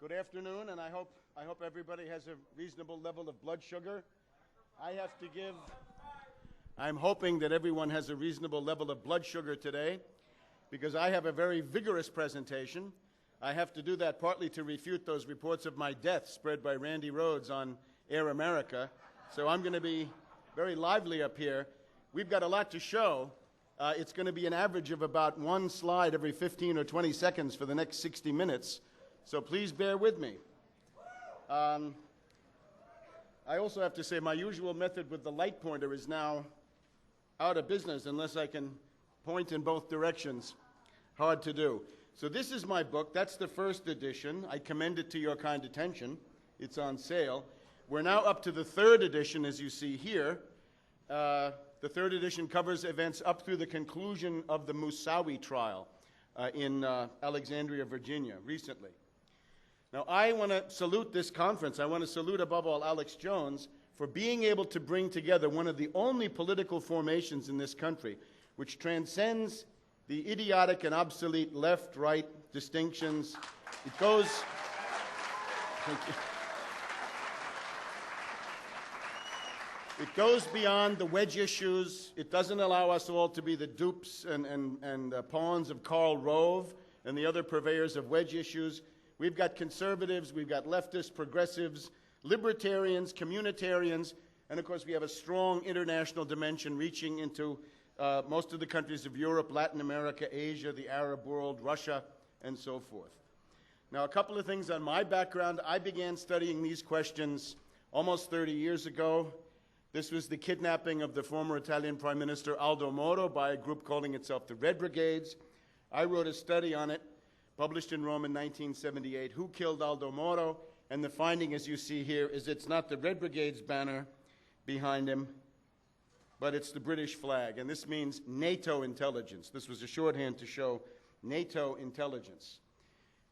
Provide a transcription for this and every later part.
Good afternoon, and I hope everybody has a reasonable level of blood sugar. I'm hoping that everyone has a reasonable level of blood sugar today, because I have a very vigorous presentation. I have to do that partly to refute those reports of my death spread by Randy Rhodes on Air America. So I'm going to be very lively up here. We've got a lot to show. It's going to be an average of about one slide every 15 or 20 seconds for the next 60 minutes. So please bear with me. I also have to say my usual method with the light pointer is now out of business unless I can point in both directions. Hard to do. So this is my book. That's the first edition. I commend it to your kind attention. It's on sale. We're now up to the third edition, as you see here. The third edition covers events up through the conclusion of the Moussaoui trial in Alexandria, Virginia, recently. Now, I want to salute this conference. I want to salute, above all, Alex Jones for being able to bring together one of the only political formations in this country which transcends the idiotic and obsolete left-right distinctions. It goes... Thank you. It goes beyond the wedge issues. It doesn't allow us all to be the dupes and pawns of Karl Rove and the other purveyors of wedge issues. We've got conservatives, we've got leftists, progressives, libertarians, communitarians, and of course we have a strong international dimension reaching into most of the countries of Europe, Latin America, Asia, the Arab world, Russia, and so forth. Now, a couple of things on my background. I began studying these questions almost 30 years ago. This was the kidnapping of the former Italian Prime Minister Aldo Moro by a group calling itself the Red Brigades. I wrote a study on it, published in Rome in 1978, Who Killed Aldo Moro? And the finding, as you see here, is it's not the Red Brigade's banner behind him, but it's the British flag. And this means NATO intelligence. This was a shorthand to show NATO intelligence.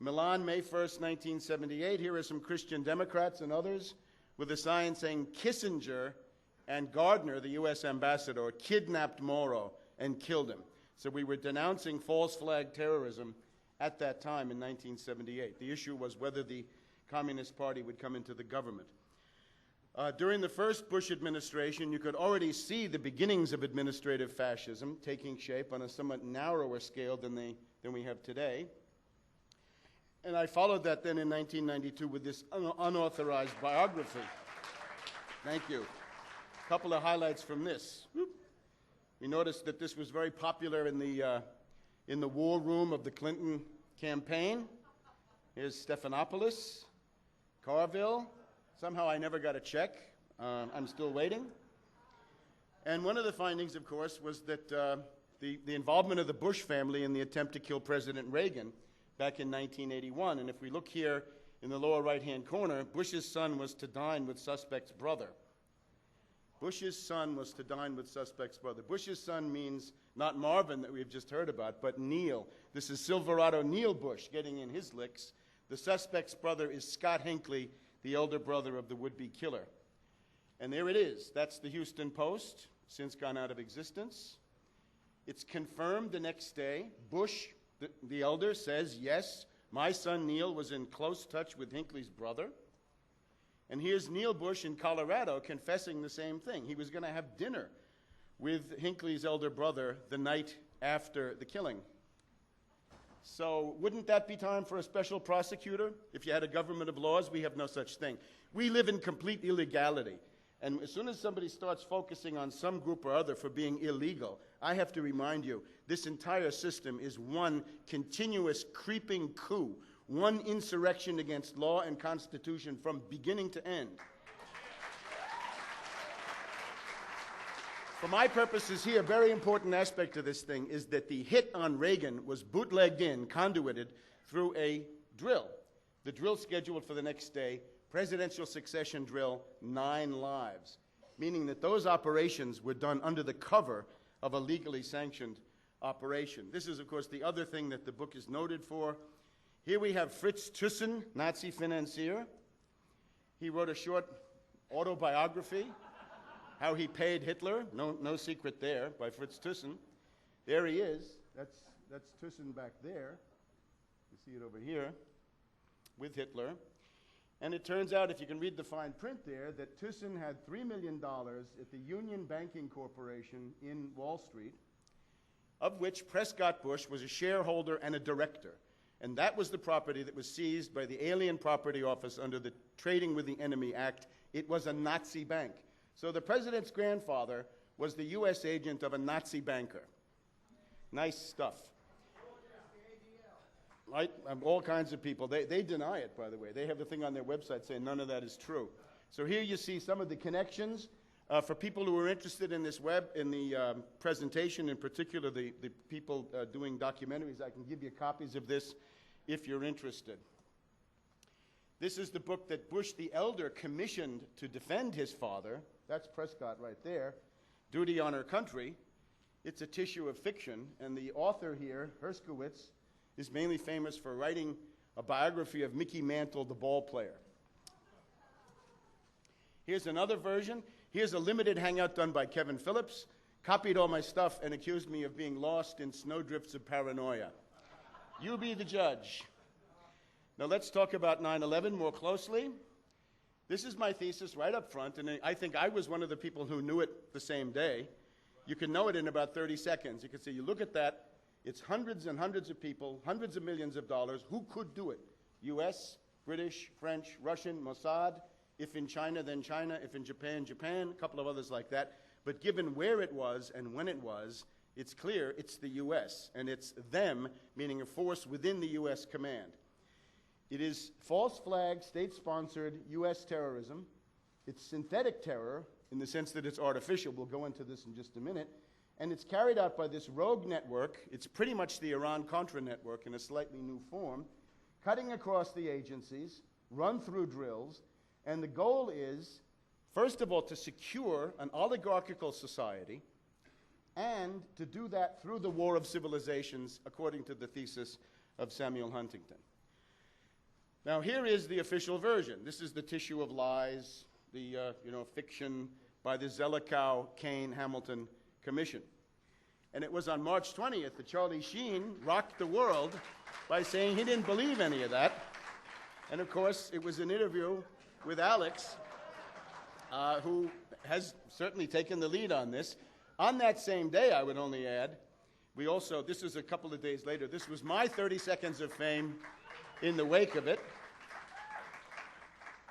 Milan, May 1st, 1978. Here are some Christian Democrats and others with a sign saying Kissinger and Gardner, the U.S. ambassador, kidnapped Moro and killed him. So we were denouncing false flag terrorism at that time in 1978. The issue was whether the Communist Party would come into the government. During the first Bush administration, you could already see the beginnings of administrative fascism taking shape on a somewhat narrower scale than we have today. And I followed that then in 1992 with this unauthorized biography. Thank you. A couple of highlights from this. We noticed that this was very popular in the war room of the Clinton campaign. Here's Stephanopoulos, Carville. Somehow I never got a check. I'm still waiting. And one of the findings, of course, was that the involvement of the Bush family in the attempt to kill President Reagan back in 1981. And if we look here in the lower right-hand corner, Bush's son was to dine with suspect's brother. Bush's son was to dine with suspect's brother. Bush's son means not Marvin that we've just heard about, but Neil. This is Silverado Neil Bush getting in his licks. The suspect's brother is Scott Hinckley, the elder brother of the would-be killer. And there it is. That's the Houston Post, since gone out of existence. It's confirmed the next day. Bush, the elder, says, yes, my son Neil was in close touch with Hinckley's brother. And here's Neil Bush in Colorado confessing the same thing. He was going to have dinner with Hinckley's elder brother the night after the killing. So wouldn't that be time for a special prosecutor? If you had a government of laws, we have no such thing. We live in complete illegality. And as soon as somebody starts focusing on some group or other for being illegal, I have to remind you, this entire system is one continuous creeping coup, one insurrection against law and constitution from beginning to end. For my purposes here, a very important aspect of this thing is that the hit on Reagan was bootlegged in, conduited, through a drill. The drill scheduled for the next day, presidential succession drill, 9 lives, meaning that those operations were done under the cover of a legally sanctioned operation. This is, of course, the other thing that the book is noted for. Here we have Fritz Thyssen, Nazi financier. He wrote a short autobiography, How He Paid Hitler. No secret there, by Fritz Thyssen. There he is. That's Thyssen back there. You see it over here. with Hitler. And it turns out, if you can read the fine print there, that Thyssen had $3 million at the Union Banking Corporation in Wall Street, of which Prescott Bush was a shareholder and a director. And that was the property that was seized by the Alien Property Office under the Trading with the Enemy Act. It was a Nazi bank. So the president's grandfather was the U.S. agent of a Nazi banker. Nice stuff. Right? All kinds of people. They deny it, by the way. They have a thing on their website saying none of that is true. So here you see some of the connections. For people who are interested in this presentation, in particular the people doing documentaries, I can give you copies of this if you're interested. This is the book that Bush the Elder commissioned to defend his father. That's Prescott right there. Duty on Our Country. It's a tissue of fiction, and the author here, Herskowitz, is mainly famous for writing a biography of Mickey Mantle, the ball player. Here's another version. Here's a limited hangout done by Kevin Phillips, copied all my stuff and accused me of being lost in snowdrifts of paranoia. You be the judge. Now let's talk about 9/11 more closely. This is my thesis right up front, and I think I was one of the people who knew it the same day. You can know it in about 30 seconds. You can say, you look at that, it's hundreds and hundreds of people, hundreds of millions of dollars. Who could do it? US, British, French, Russian, Mossad. If in China, then China. If in Japan, Japan. A couple of others like that. But given where it was and when it was, it's clear it's the US. And it's them, meaning a force within the US command. It is false flag, state-sponsored US terrorism. It's synthetic terror in the sense that it's artificial. We'll go into this in just a minute. And it's carried out by this rogue network. It's pretty much the Iran-Contra network in a slightly new form, cutting across the agencies, run through drills, and the goal is, first of all, to secure an oligarchical society, and to do that through the War of Civilizations, according to the thesis of Samuel Huntington. Now, here is the official version. This is the tissue of lies, the fiction by the Zelikow, Kane, Hamilton Commission. And it was on March 20th that Charlie Sheen rocked the world by saying he didn't believe any of that. And of course, it was an interview with Alex, who has certainly taken the lead on this. On that same day, I would only add, we also, this is a couple of days later, this was my 30 seconds of fame in the wake of it.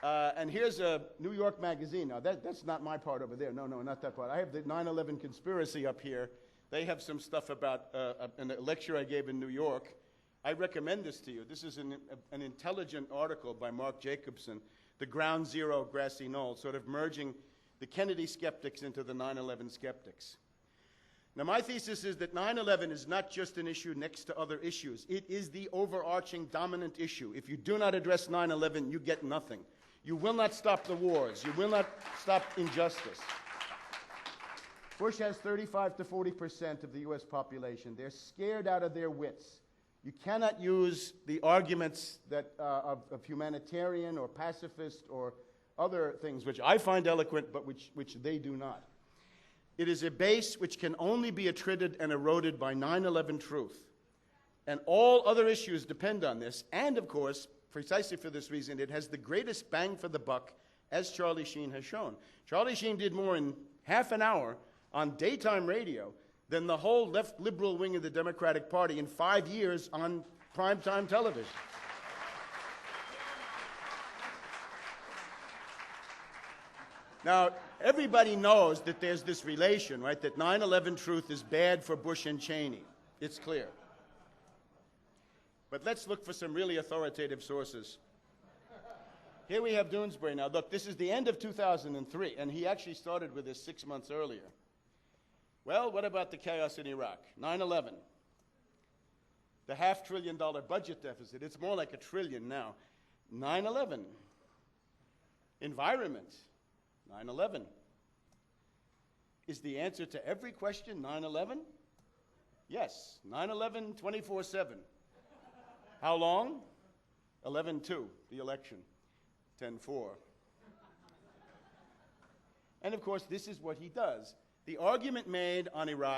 And here's a New York magazine. Now, that's not my part over there. No, not that part. I have the 9/11 conspiracy up here. They have some stuff about a lecture I gave in New York. I recommend this to you. This is an intelligent article by Mark Jacobson, The Ground Zero Grassy Knoll, sort of merging the Kennedy skeptics into the 9/11 skeptics. Now, my thesis is that 9/11 is not just an issue next to other issues. It is the overarching dominant issue. If you do not address 9/11, you get nothing. You will not stop the wars. You will not stop injustice. Bush has 35 to 40% of the U.S. population. They're scared out of their wits. You cannot use the arguments that, of humanitarian or pacifist or other things, which I find eloquent, but which they do not. It is a base which can only be attrited and eroded by 9/11 truth. And all other issues depend on this. And, of course, precisely for this reason, it has the greatest bang for the buck, as Charlie Sheen has shown. Charlie Sheen did more in half an hour on daytime radio than the whole left liberal wing of the Democratic Party in 5 years on primetime television. Now, everybody knows that there's this relation, right, that 9/11 truth is bad for Bush and Cheney. It's clear. But let's look for some really authoritative sources. Here we have Doonesbury. Now, look, this is the end of 2003, and he actually started with this 6 months earlier. Well, what about the chaos in Iraq? 9/11. The $500 billion budget deficit. It's more like $1 trillion now. 9/11. Environment. 9/11. Is the answer to every question 9/11? Yes. 9/11, 24/7. How long? 11/2, the election. 10/4. And of course, this is what he does. The argument made on Iraq